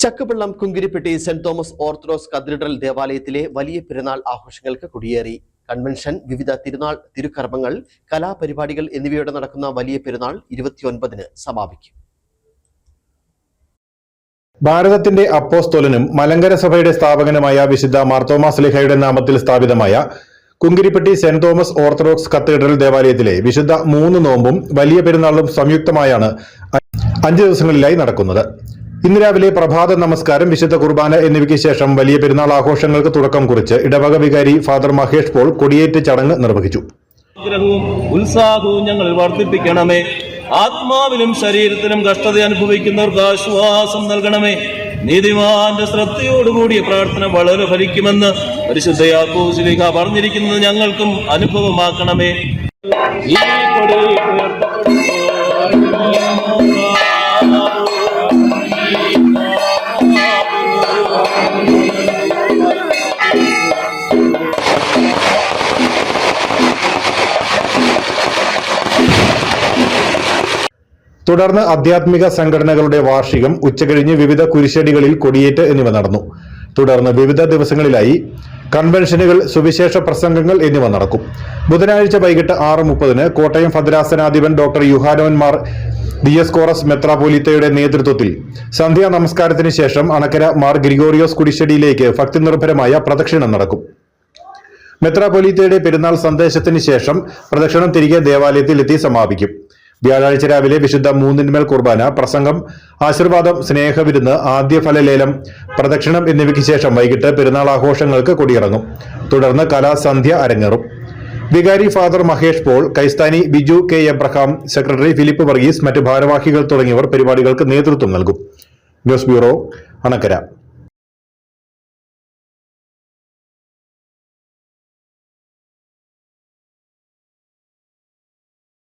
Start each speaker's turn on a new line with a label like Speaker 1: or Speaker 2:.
Speaker 1: ചക്കപ്പള്ളം കുങ്കിരിപ്പെട്ടി saint Thomas orthodox cathedral ദേവാലയത്തിലെ വലിയ പെരുന്നാൾ ആഘോഷങ്ങൾക്ക് കൊടിയേറി. കൺവെൻഷൻ, വിവിധ തിരുക്കർമ്മങ്ങൾ, കലാപരിപാടികൾ എന്നിവയോടെ നടക്കുന്ന വലിയ പെരുന്നാൾ 29-ന് സമാപിക്കും.
Speaker 2: ഭാരതത്തിന്റെ അപ്പോസ്തോലനും മലങ്കര സഭയുടെ സ്ഥാപകനുമായ വിശുദ്ധ മാർത്തോമാ ശ്ലീഹായുടെ നാമത്തിൽ സ്ഥാപിതമായ കുങ്കിരിപ്പെട്ടി സെന്റ് തോമസ് ഓർത്തഡോക്സ് കത്തീഡ്രൽ ദേവാലയത്തിലെ വിശുദ്ധ 3 നോമ്പും വലിയ പെരുന്നാളും സംയുക്തമായാണ് 5 ദിവസങ്ങളിലായി നടക്കുന്നത്. ഇന്ന് രാവിലെ പ്രഭാത നമസ്കാരം, വിശുദ്ധ കുർബാന എന്നിവയ്ക്ക് ശേഷം വലിയ പെരുന്നാൾ ആഘോഷങ്ങൾക്ക് തുടക്കം കുറിച്ച് ഇടവക വികാരി ഫാദർ മഹേഷ് പോൾ കൊടിയേറ്റ് ചടങ്ങ് നിർവഹിച്ചു.
Speaker 3: ഉത്സാഹവും ഞങ്ങൾ വർദ്ധിപ്പിക്കണമേ. ആത്മാവിലും ശരീരത്തിലും കഷ്ടത അനുഭവിക്കുന്നവർക്ക് ആശ്വാസം നൽകണമേ. നീതിമാന്റെ ശ്രദ്ധയോടുകൂടിയ പ്രാർത്ഥന വളരെ ഫലിക്കുമെന്ന് പരിശുദ്ധ യാക്കോബ് ശ്ലീഹ പറഞ്ഞിരിക്കുന്നത് ഞങ്ങൾക്കും അനുഭവമാക്കണമേ.
Speaker 2: തുടർന്ന് ആധ്യാത്മിക സംഘടനകളുടെ വാർഷികം, ഉച്ചകഴിഞ്ഞ് വിവിധ കുരിശടികളിൽ കൊടിയേറ്റ് എന്നിവ നടന്നു. തുടർന്ന് വിവിധ ദിവസങ്ങളിലായി കൺവെൻഷനുകൾ, സുവിശേഷ പ്രസംഗങ്ങൾ എന്നിവ നടക്കും. ബുധനാഴ്ച വൈകിട്ട് 6:30-ന് കോട്ടയം ഭദ്രാസനാധിപൻ ഡോക്ടർ യുഹാനോൻ മാർ ദിയസ്കോറസ് മെത്രാപോലീത്തയുടെ നേതൃത്വത്തിൽ സന്ധ്യാ നമസ്കാരത്തിന് ശേഷം അണക്കര മാർ ഗ്രിഗോറിയോസ് കുരിശടിയിലേക്ക് ഭക്തിനിർഭരമായ പ്രദക്ഷിണം നടക്കും. മെത്രാപോലീത്തയുടെ പെരുന്നാൾ സന്ദേശത്തിന് ശേഷം പ്രദക്ഷിണം തിരികെ ദേവാലയത്തിൽ എത്തി സമാപിക്കും. വ്യാഴാഴ്ച രാവിലെ വിശുദ്ധ 3-ന്മേൽ കുർബാന, പ്രസംഗം, ആശീർവാദം, സ്നേഹവിരുന്ന്, ആദ്യഫലലേലം, പ്രദക്ഷിണം എന്നിവയ്ക്ക് ശേഷം വൈകിട്ട് പെരുന്നാൾ ആഘോഷങ്ങൾക്ക് കൊടിയിറങ്ങും. തുടർന്ന് കലാസന്ധ്യ അരങ്ങേറും. വികാരി ഫാദർ മഹേഷ് പോൾ, കൈസ്ഥാനി Biju K Abraham, secretary Philip Varghese, മറ്റ് ഭാരവാഹികൾ തുടങ്ങിയവർ പരിപാടികൾക്ക് നേതൃത്വം നൽകും. News bureau, Anakkara.